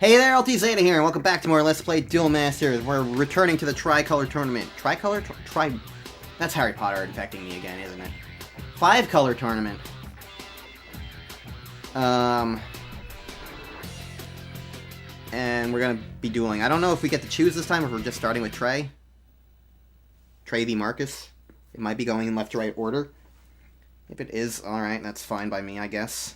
Hey there, LT Zeta here, and welcome back to more Let's Play Duel Masters. We're returning to the Tricolor Tournament. Tricolor? That's Harry Potter infecting me again, isn't it? 5-color tournament. And we're gonna be dueling. I don't know if we get to choose this time, or if we're just starting with Trey. Trey v. Marcus. It might be going in left to right order. If it is, alright, that's fine by me, I guess.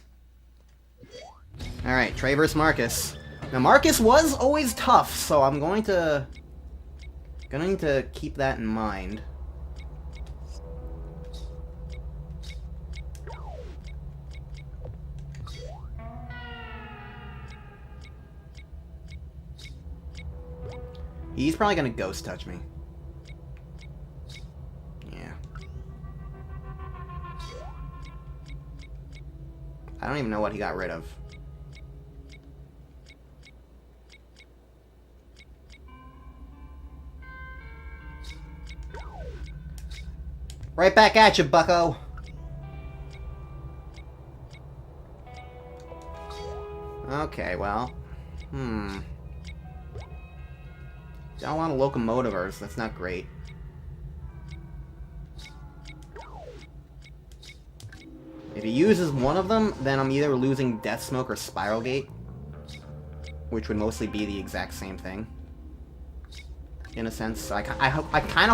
Alright, Trey versus Marcus. Now, Marcus was always tough, so I'm going to need to keep that in mind. He's probably going to ghost touch me. Yeah. I don't even know what he got rid of. Right back at you, bucko! Okay, well... Got a lot of locomotivers, that's not great. If he uses one of them, then I'm either losing Death Smoke or Spiral Gate, which would mostly be the exact same thing. In a sense, I kind of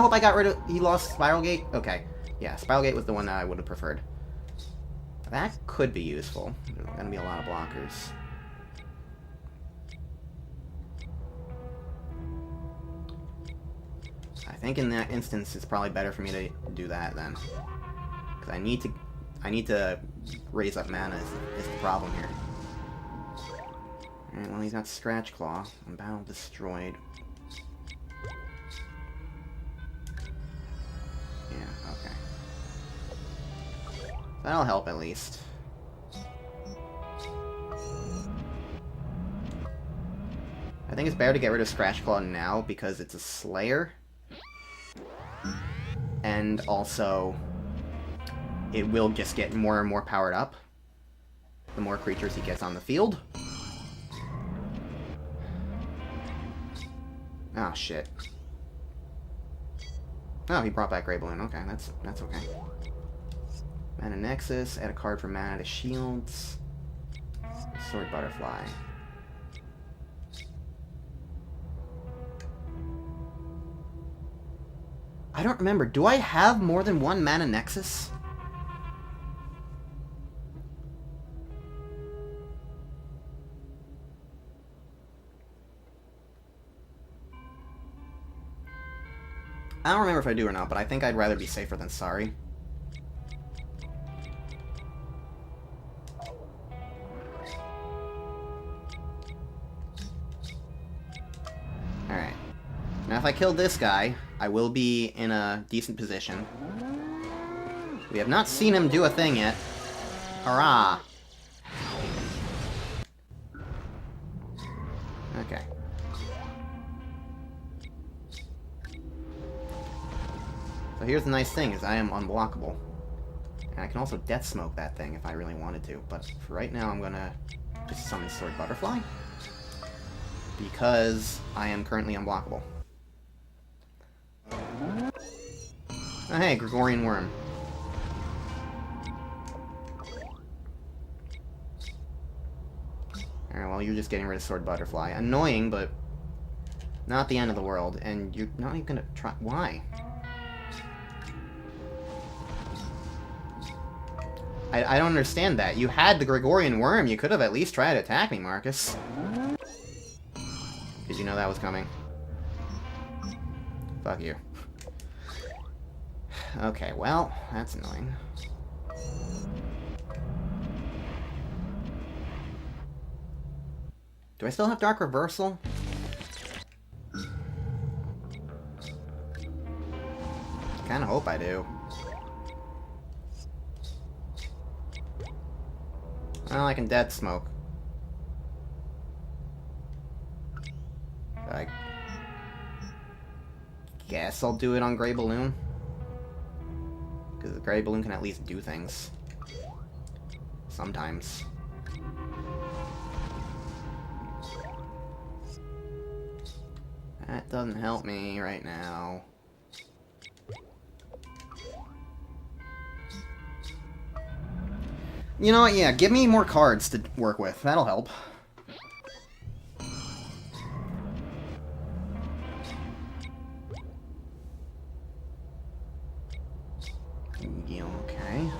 hope I got rid of... He lost Spiral Gate? Okay. Yeah, Spiral Gate was the one that I would have preferred. That could be useful. There's gonna be a lot of blockers. I think in that instance, it's probably better for me to do that then. Because I need to raise up mana is the problem here. Alright, well he's got Scratch Claw and Battle Destroyed. Yeah, okay. That'll help at least. I think it's better to get rid of Scratch Claw now because it's a Slayer. And also, it will just get more and more powered up the more creatures he gets on the field. Oh, shit. Oh, he brought back Grey Balloon. Okay, that's okay. Mana Nexus, add a card from Mana to Shields. Sword Butterfly. I don't remember. Do I have more than one Mana Nexus? I don't remember if I do or not, but I think I'd rather be safer than sorry. Alright. Now if I kill this guy, I will be in a decent position. We have not seen him do a thing yet. Hurrah! Okay. So here's the nice thing, is I am unblockable. And I can also Death Smoke that thing if I really wanted to, but for right now I'm gonna just summon Sword Butterfly. Because I am currently unblockable. Oh hey, Gregorian Worm. Alright, well you're just getting rid of Sword Butterfly. Annoying, but not the end of the world, and you're not even gonna try... Why? I don't understand that. You had the Gregorian Worm. You could have at least tried to attack me, Marcus. Did you know that was coming? Fuck you. Okay, well, that's annoying. Do I still have Dark Reversal? Kinda hope I do. Well, I can Death Smoke. I guess I'll do it on Grey Balloon. Because the Grey Balloon can at least do things. Sometimes. That doesn't help me right now. You know what, yeah, give me more cards to work with. That'll help. Okay.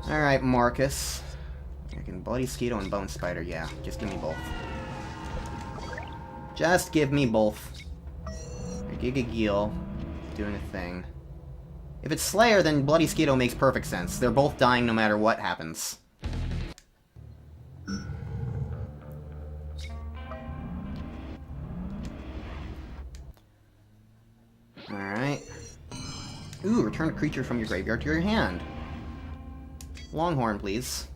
Alright, Marcus. I can Bloody Skeeto and Bone Spider, yeah. Just give me both. Just give me both. Giga doing a thing. If it's Slayer, then Bloody Skeeto makes perfect sense. They're both dying no matter what happens. Alright. Ooh, return a creature from your graveyard to your hand. Longhorn, please.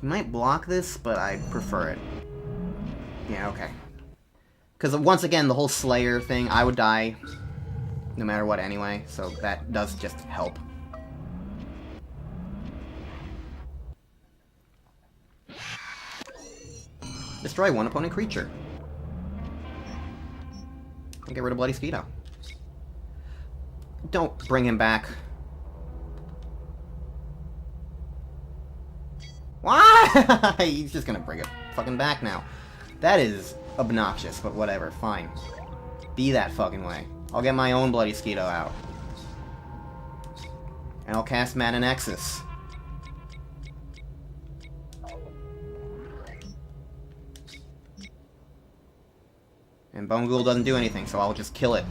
You might block this, but I prefer it. Yeah, okay. Because once again, the whole Slayer thing, I would die no matter what anyway, so that does just help. Destroy one opponent creature. And get rid of Bloody Skeeto. Don't bring him back. Why? He's just gonna bring it fucking back now. That is obnoxious, but whatever, fine. Be that fucking way. I'll get my own Bloody Skeeto out. And I'll cast Mana Nexus. And Bone Ghoul doesn't do anything, so I'll just kill it.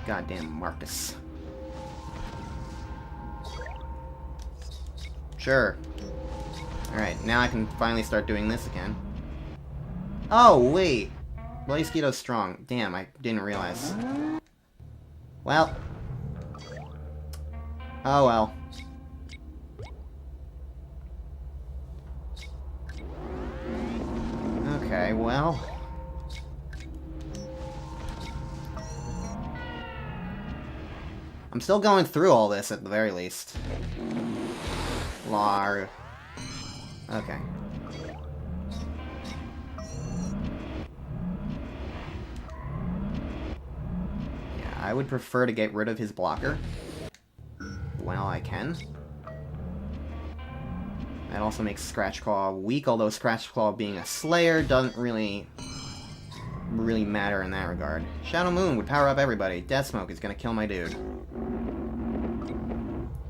Goddamn Marcus. Sure. Alright, now I can finally start doing this again. Oh, wait! Bloody Skeeto's strong. Damn, I didn't realize. Well. Oh well. Okay, well. I'm still going through all this at the very least. Lar. Okay. Yeah, I would prefer to get rid of his blocker. While I can. That also makes Scratch Claw weak, although Scratch Claw being a Slayer doesn't really matter in that regard. Shadow Moon would power up everybody. Death Smoke is gonna kill my dude.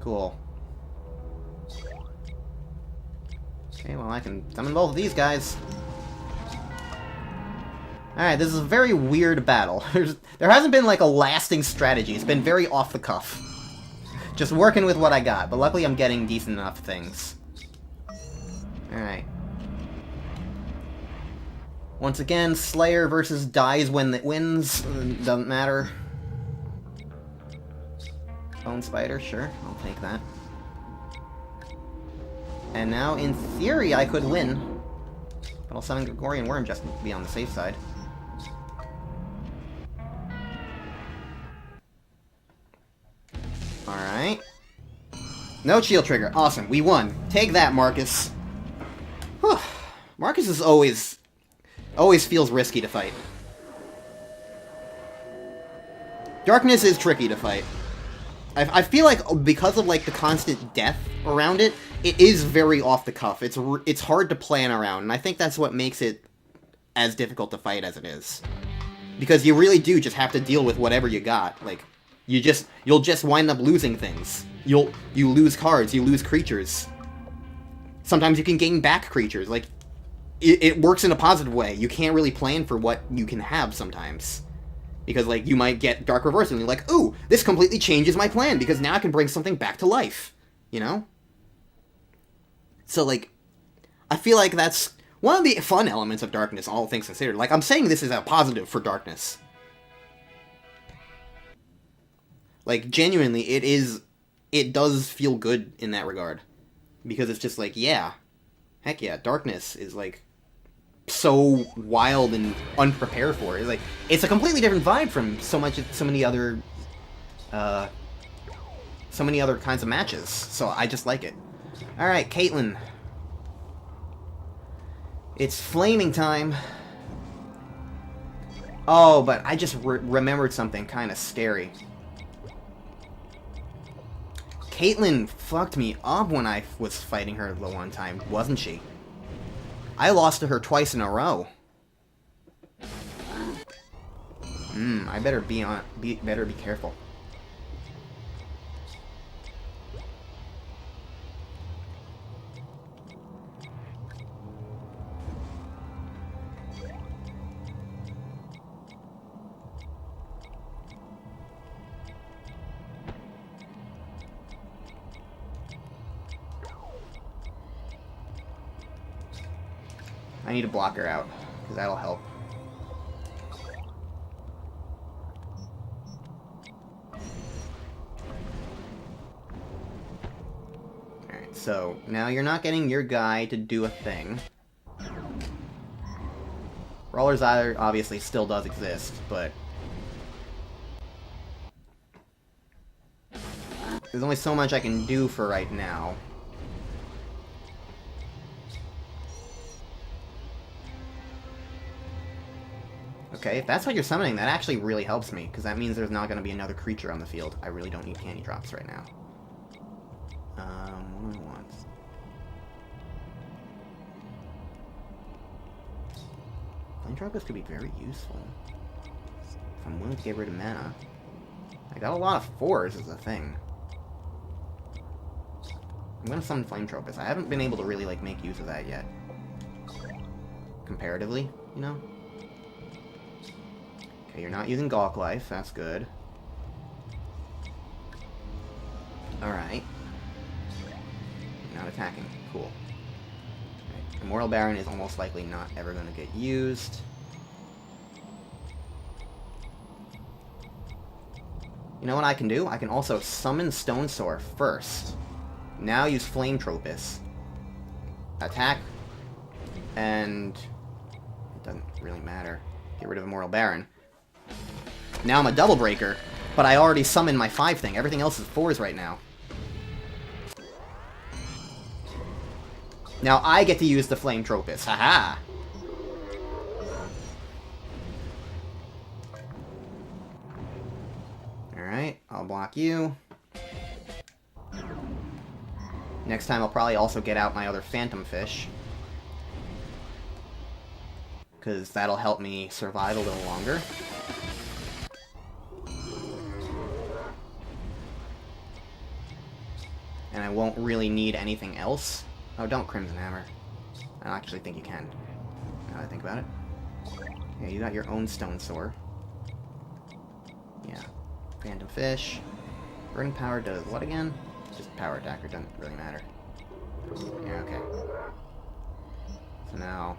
Cool. Okay, well I can summon both of these guys. Alright, this is a very weird battle. There hasn't been like a lasting strategy. It's been very off the cuff. Just working with what I got, but luckily I'm getting decent enough things. Alright. Once again, Slayer versus dies when it wins. Doesn't matter. Bone Spider, sure. I'll take that. And now, in theory, I could win. But I'll summon Gregorian Worm just to be on the safe side. Alright. No shield trigger. Awesome. We won. Take that, Marcus. Whew. Marcus is always feels risky to fight. Darkness is tricky to fight. I feel like because of like the constant death around it, it is very off the cuff. It's hard to plan around, and I think that's what makes it as difficult to fight as it is. Because you really do just have to deal with whatever you got. Like you'll just wind up losing things. You lose cards, you lose creatures. Sometimes you can gain back creatures. Like it works in a positive way. You can't really plan for what you can have sometimes. Because, like, you might get Dark Reverse, and you're like, ooh, this completely changes my plan, because now I can bring something back to life. You know? So, like, I feel like that's one of the fun elements of Darkness, all things considered. Like, I'm saying this is a positive for Darkness. Like, genuinely, it does feel good in that regard. Because it's just like, yeah, heck yeah, darkness is, like, so wild and unprepared for. It's like, it's a completely different vibe from so many other kinds of matches. So I just like it. Alright, Caitlyn. It's flaming time. Oh, but I just remembered something kind of scary. Caitlyn fucked me up when I was fighting her the one time, wasn't she? I lost to her twice in a row. I better be careful. I need to block her out, because that'll help. Alright, so now you're not getting your guy to do a thing. Roller's Eye obviously still does exist, but there's only so much I can do for right now. Okay, if that's what you're summoning, that actually really helps me, because that means there's not going to be another creature on the field. I really don't need candy drops right now. What do I want? Flame could be very useful. If I'm willing to get rid of mana. I got a lot of 4s as a thing. I'm going to summon Flame Tropist. I haven't been able to really, like, make use of that yet. Comparatively, you know? Okay, you're not using Gawk Life. That's good. Alright. Not attacking. Cool. Okay. Immortal Baron is almost likely not ever going to get used. You know what I can do? I can also summon Stone Sword first. Now use Flame Tropist. Attack. And it doesn't really matter. Get rid of Immortal Baron. Now I'm a Double Breaker, but I already summoned my 5 thing. Everything else is 4s right now. Now I get to use the Flame Tropist. Haha! Alright, I'll block you. Next time I'll probably also get out my other Phantom Fish. Because that'll help me survive a little longer. And I won't really need anything else. Oh, don't Crimson Hammer. I don't actually think you can. Now that I think about it. Yeah, you got your own Stone Sword. Yeah. Phantom Fish. Burning Power does what again? Just power attacker, doesn't really matter. Yeah, okay. So now...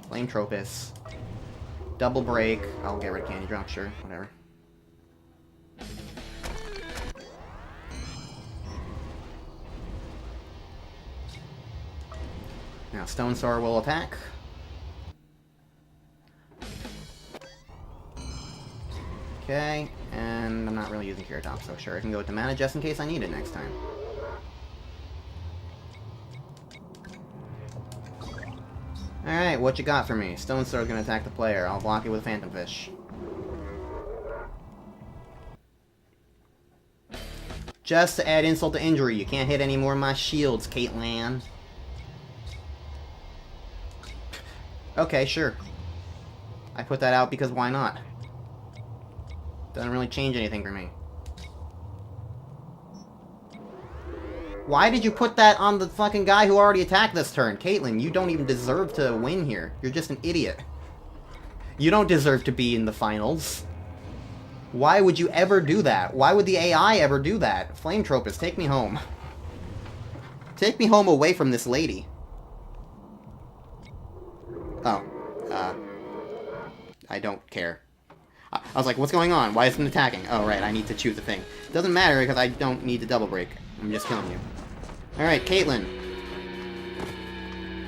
Flame Tropist. Double Break. I'll get rid of Candy Drop, sure. Whatever. Now Stone Sword will attack. Okay, and I'm not really using Cure Top, so sure, I can go with the mana just in case I need it next time. Alright, what you got for me? Stone Sword's gonna attack the player. I'll block it with Phantom Fish. Just to add insult to injury, you can't hit any more of my shields, Caitlyn. Okay, sure. I put that out because why not? Doesn't really change anything for me. Why did you put that on the fucking guy who already attacked this turn? Caitlyn, you don't even deserve to win here. You're just an idiot. You don't deserve to be in the finals. Why would you ever do that? Why would the AI ever do that? Flame Tropist, take me home. Take me home away from this lady. Oh. I don't care. I was like, what's going on? Why isn't it attacking? Oh, right, I need to choose a thing. Doesn't matter, because I don't need to double break. I'm just killing you. Alright, Caitlyn.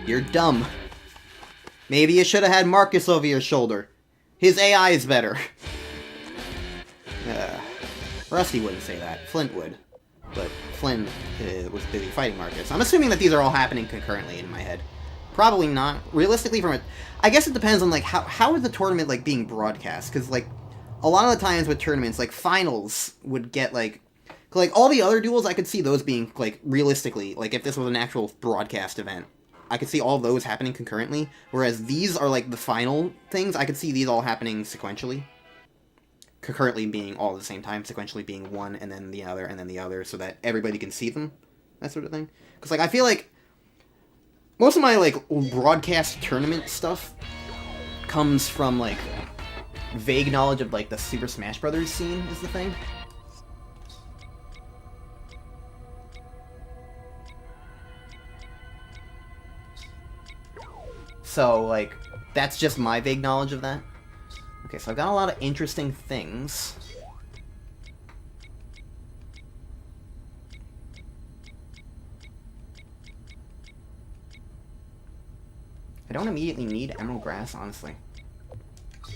You're dumb. Maybe you should have had Marcus over your shoulder. His AI is better. Rusty wouldn't say that. Flint would. But Flint was busy fighting Marcus. I'm assuming that these are all happening concurrently in my head. Probably not. Realistically, from a... I guess it depends on, like, how is the tournament, like, being broadcast? Because, like, a lot of the times with tournaments, like, finals would get, like... Like, all the other duels, I could see those being, like, realistically, like, if this was an actual broadcast event, I could see all those happening concurrently, whereas these are, like, the final things, I could see these all happening sequentially. Concurrently being all at the same time, sequentially being one, and then the other, so that everybody can see them, that sort of thing. Because, like, I feel like most of my, like, broadcast tournament stuff comes from, like, vague knowledge of, like, the Super Smash Brothers scene is the thing. So, like, that's just my vague knowledge of that. Okay, so I've got a lot of interesting things. I don't immediately need Emerald Grass, honestly.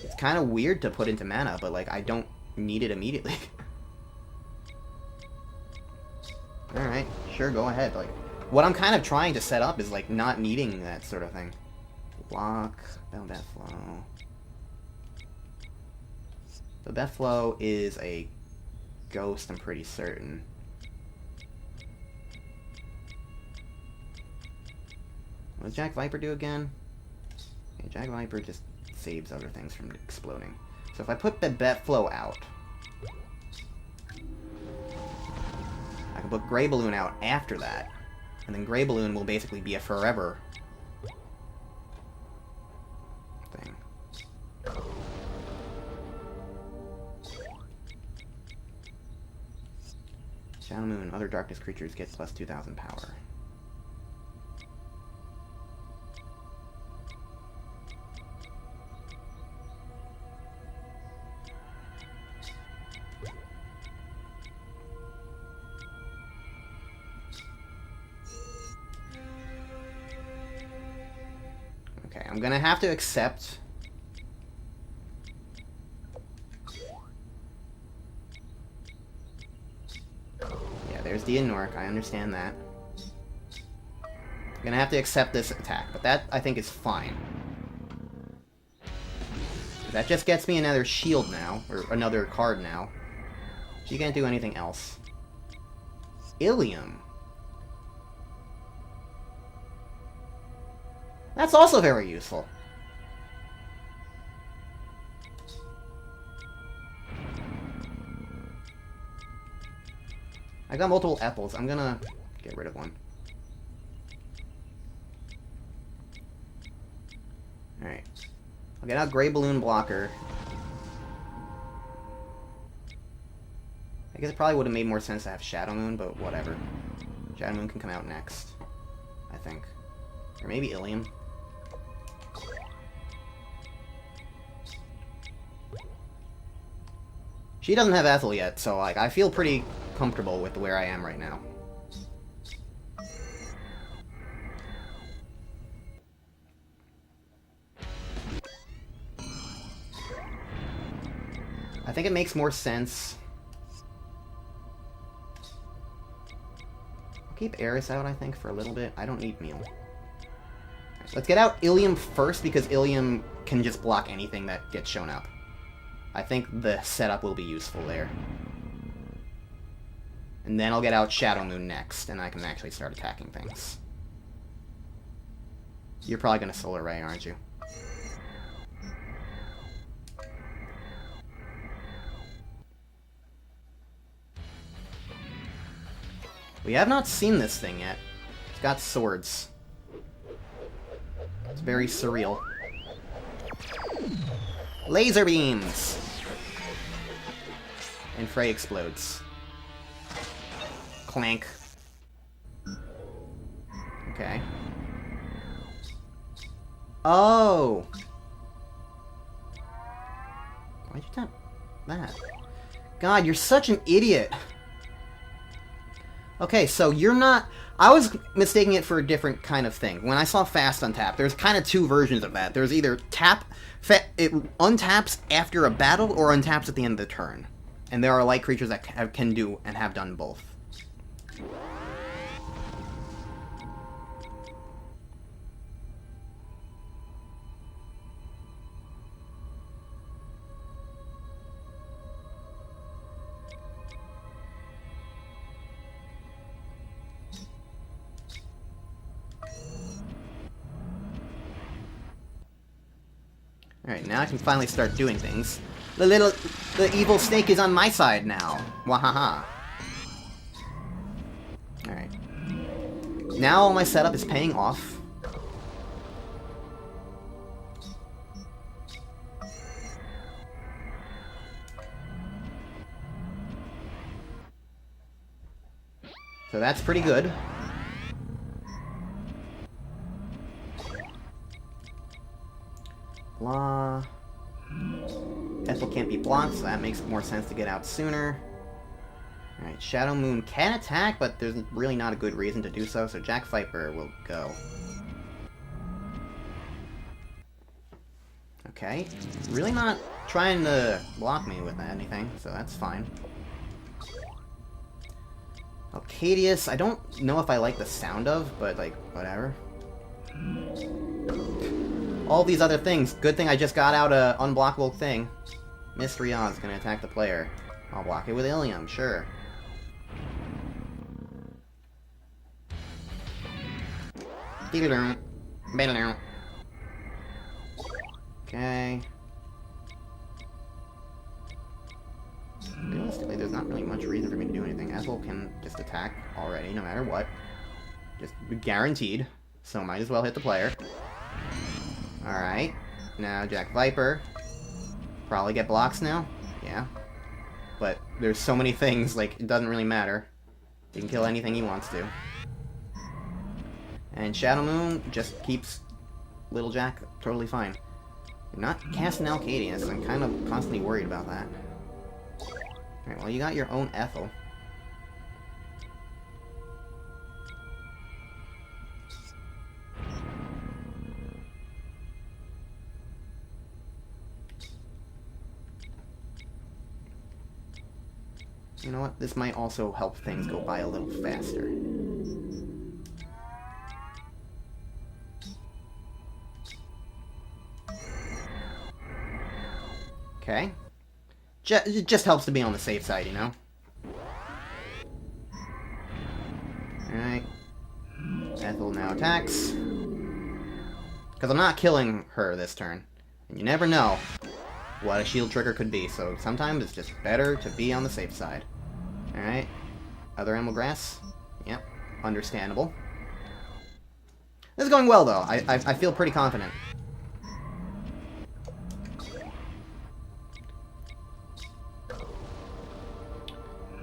It's kind of weird to put into mana, but, like, I don't need it immediately. Alright, sure, go ahead. Like, what I'm kind of trying to set up is, like, not needing that sort of thing. Block, Belbeth Flow. The Belbeth Flow is a ghost, I'm pretty certain. What does Jack Viper do again? Okay, Jack Viper just saves other things from exploding. So if I put the Belbeth Flow out, I can put Grey Balloon out after that, and then Grey Balloon will basically be a forever thing. Shadow Moon, other darkness creatures get plus 2,000 power. Okay, I'm gonna have to accept... Yeah, there's the Inork, I understand that. I'm gonna have to accept this attack, but that, I think, is fine. That just gets me another shield now, or another card now. She can't do anything else. Ilium. That's also very useful. I got multiple apples. I'm gonna get rid of one. Alright. I'll get out Grey Balloon Blocker. I guess it probably would have made more sense to have Shadow Moon, but whatever. Shadow Moon can come out next, I think. Or maybe Ilium. She doesn't have Ethel yet, so, like, I feel pretty comfortable with where I am right now. I think it makes more sense. I'll keep Eris out, I think, for a little bit. I don't need Meal. Right, let's get out Ilium first, because Ilium can just block anything that gets shown up. I think the setup will be useful there. And then I'll get out Shadow Moon next, and I can actually start attacking things. You're probably going to Solar Ray, aren't you? We have not seen this thing yet. It's got swords. It's very surreal. Laser beams! And Frey explodes. Clank. Okay. Oh! Why'd you tap that? God, you're such an idiot. Okay, so you're not... I was mistaking it for a different kind of thing. When I saw fast untap, there's kind of two versions of that. There's either it untaps after a battle or untaps at the end of the turn. And there are light creatures that can do and have done both. Alright, now I can finally start doing things. The evil snake is on my side now. Wahaha. Alright. Now all my setup is paying off. So that's pretty good. Blah. Ethel can't be blocked, so that makes more sense to get out sooner. Alright, Shadow Moon can attack, but there's really not a good reason to do so, so Jack Viper will go. Okay, really not trying to block me with anything, so that's fine. Arcadius, I don't know if I like the sound of, but, like, whatever. All these other things. Good thing I just got out a unblockable thing. Mystery Oz gonna attack the player. I'll block it with Ilium, sure. Okay. Realistically, there's not really much reason for me to do anything. Ethel can just attack already, no matter what. Just guaranteed. So might as well hit the player. Alright. Now Jack Viper. Probably get blocks now. Yeah. But there's so many things, like, it doesn't really matter. He can kill anything he wants to. And Shadow Moon just keeps Little Jack totally fine. You're not casting Alcadius. I'm kind of constantly worried about that. Alright, well, you got your own Ethel. You know what? This might also help things go by a little faster. Okay. It just helps to be on the safe side, you know? Alright. Ethel now attacks. Because I'm not killing her this turn. And you never know what a shield trigger could be, so sometimes it's just better to be on the safe side. Alright. Other Emerald Grass? Yep. Understandable. This is going well, though. I feel pretty confident.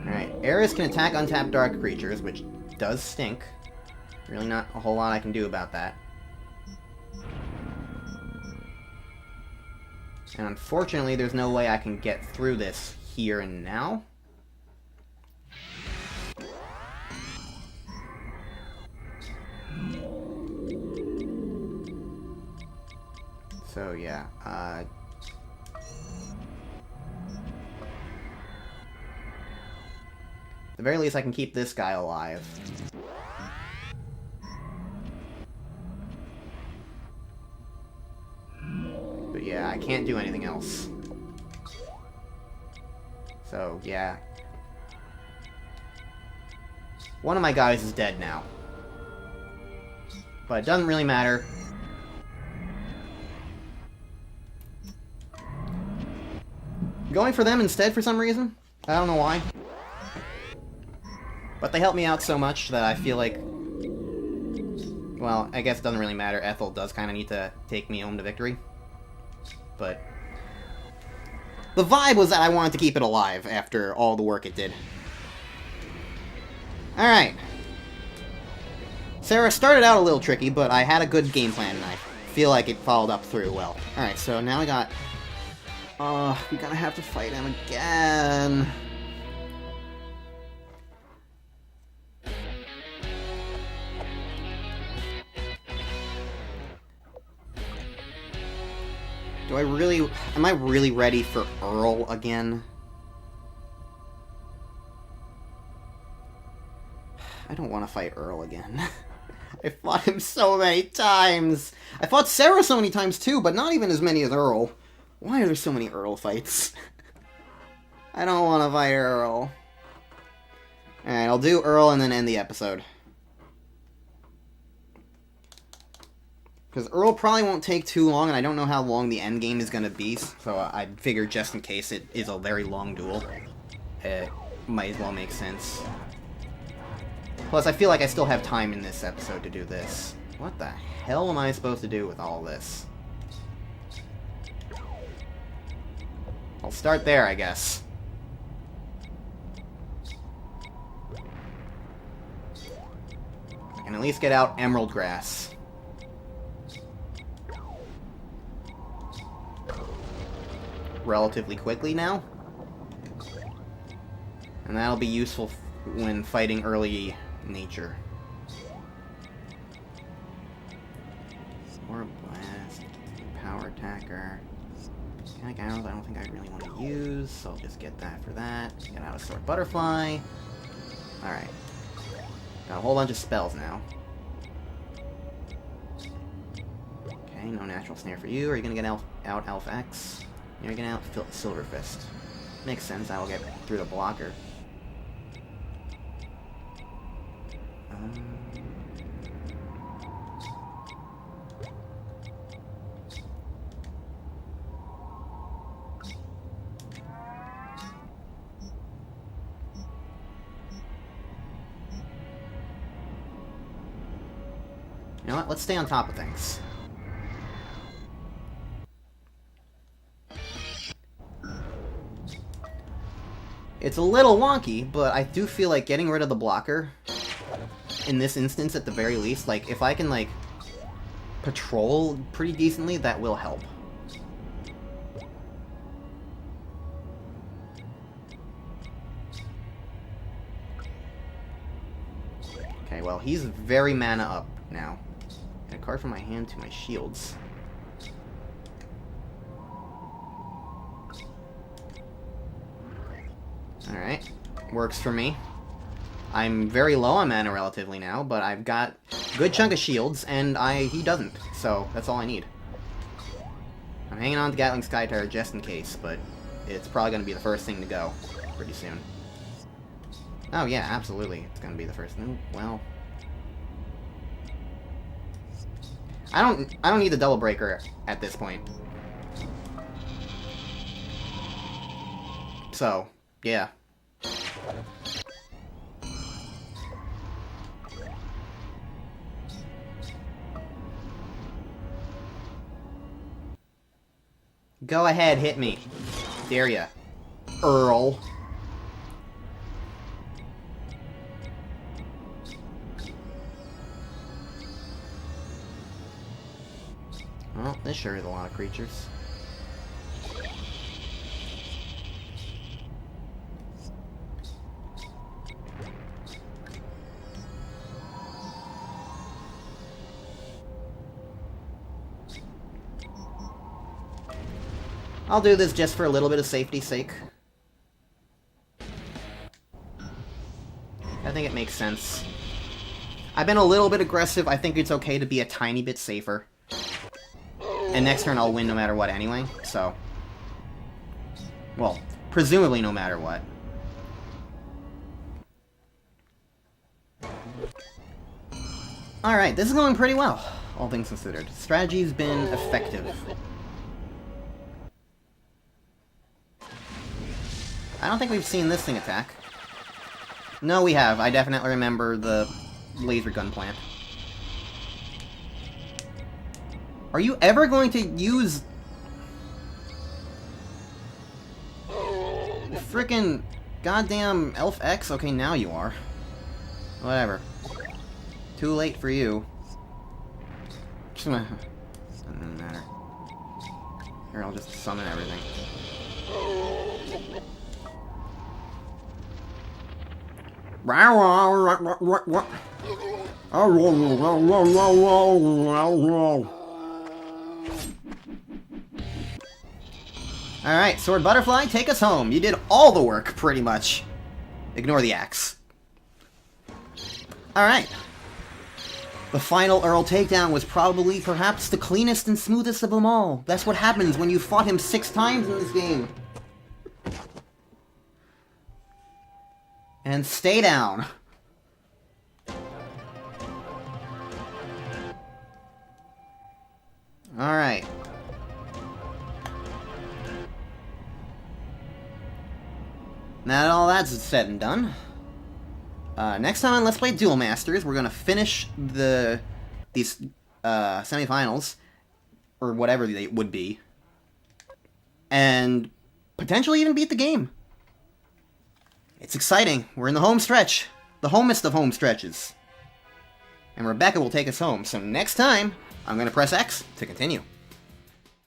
Alright. Eris can attack untapped dark creatures, which does stink. Really not a whole lot I can do about that. And unfortunately, there's no way I can get through this here and now. So, yeah. At the very least, I can keep this guy alive. But yeah, I can't do anything else. So, yeah. One of my guys is dead now. But it doesn't really matter. Going for them instead for some reason? I don't know why. But they help me out so much that I feel like... Well, I guess it doesn't really matter. Ethel does kind of need to take me home to victory. But... the vibe was that I wanted to keep it alive after all the work it did. Alright. Sarah started out a little tricky, but I had a good game plan, and I feel like it followed up through well. Alright, so now I got Oh, we're gonna have to fight him again. Am I really ready for Earl again? I don't want to fight Earl again. I fought him so many times! I fought Sarah so many times too, but not even as many as Earl. Why are there so many Earl fights? I don't want to fight Earl. Alright, I'll do Earl and then end the episode. Because Earl probably won't take too long, and I don't know how long the end game is going to be, so I figured just in case it is a very long duel, it might as well make sense. Plus, I feel like I still have time in this episode to do this. What the hell am I supposed to do with all this? I'll start there, I guess. I can at least get out Emerald Grass. Relatively quickly now. And that'll be useful when fighting early nature. Sword Blast, Power Attacker. Mechanic Arrows I don't think I really want to use, so I'll just get that for that. Get out a Sword Butterfly. Alright. Got a whole bunch of spells now. Okay, no Natural Snare for you. Are you going to get out Elf X? You're going to out Silver Fist. Makes sense, that'll get through the blocker. You know what? Let's stay on top of things. It's a little wonky, but I do feel like getting rid of the blocker, in this instance at the very least, like, if I can, like, patrol pretty decently, that will help. Okay, well, he's very mana up now. Get a card from my hand to my shields. Alright, works for me. I'm very low on mana relatively now, but I've got a good chunk of shields, and he doesn't, so that's all I need. I'm hanging on to Gatling Sky Tower just in case, but it's probably going to be the first thing to go pretty soon. Oh yeah, absolutely, it's going to be the first thing. Well, I don't need the double breaker at this point. So, yeah. Go ahead, hit me. Dare ya. Earl. Well, this sure is a lot of creatures. I'll do this just for a little bit of safety's sake. I think it makes sense. I've been a little bit aggressive. I think it's okay to be a tiny bit safer. And next turn I'll win no matter what anyway, so... Well, presumably no matter what. Alright, this is going pretty well, all things considered. Strategy's been effective. I don't think we've seen this thing attack. No, we have. I definitely remember the laser gun plant. Are you ever going to use... frickin' goddamn Elf X? Okay, now you are. Whatever. Too late for you. Doesn't matter. Here, I'll just summon everything. Alright, Sword Butterfly, take us home. You did all the work, pretty much. Ignore the axe. Alright. The final Earl takedown was probably, perhaps, the cleanest and smoothest of them all. That's what happens when you fought him 6 times in this game. And stay down. Alright. Now that all that's said and done, next time on Let's Play Duel Masters, we're gonna finish these semifinals, or whatever they would be, and potentially even beat the game. It's exciting. We're in the home stretch, the homest of home stretches, and Rebecca will take us home. So next time, I'm gonna press X to continue.